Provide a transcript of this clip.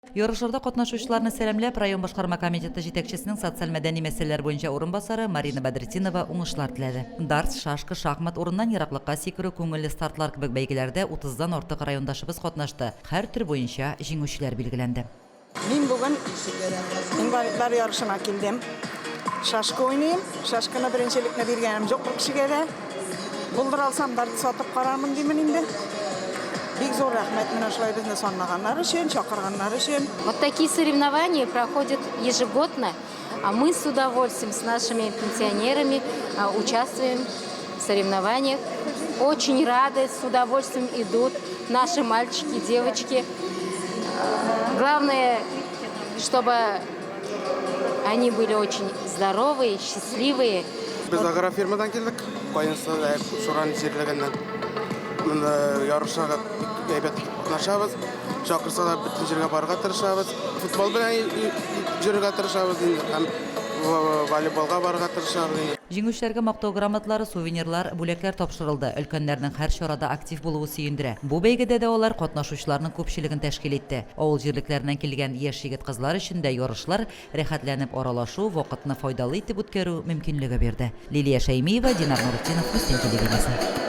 Ярышларда катнашучыларны сәламләп, район башкарма комитеты җитәкчесенең социаль мәдәни мәсьәләләр буенча урынбасары Марина Бәдретдинова уңышлар теләде. Дартс, шашка, шахмат урыннан ераклыкка сикерү, күңелле стартлар кебек бәйгеләрдә 30дан артык райондашыбыз катнашты. Һәр төр буенча җиңүчеләр билгеләнде. Мин бүген инвалидлар ярышына килдем. Шашка уйныйм. Шашканы беренчелекне биргәнем юк бу кешегә дә. Булдыр алсам дартс сатып карармын димен инде. Бик зур рәхмәт менә шулай безне санаганнар өчен, чакырганнар өчен. Вот такие соревнования проходят ежегодно, а мы с удовольствием с нашими пенсионерами участвуем в соревнованиях. Очень рады, с удовольствием идут наши мальчики, девочки. Главное, чтобы они были очень здоровые, счастливые. Biz agrofirmadan keldik. Qo'yinsa şuranın yerlerinden. Bunda yarışlarda heybet qatnashamiz. Chaqirsalar bitta yerga borga tirishamiz. Futbol bilan yurga tirishamiz endi ham voleybolga borga tirishamiz. Җиңүчеләргә мактау грамоталары, сувенирлар, бүләкләр тапшырылды. Өлкәннәрнең һәр чарада актив булуы сөендерә. Бу бәйгедә дә алар катнашучыларның күпчелеген тәшкил итте. Авыл җирлекләреннән килгән яшь егет-кызлар өчен дә ярышлар рәхәтләнеп аралашу, вакытны файдалы итеп үткәрү мөмкинлеге бирде. Лилия Шәймиева, Динар Нуртдинов, Үстен телевидениесе.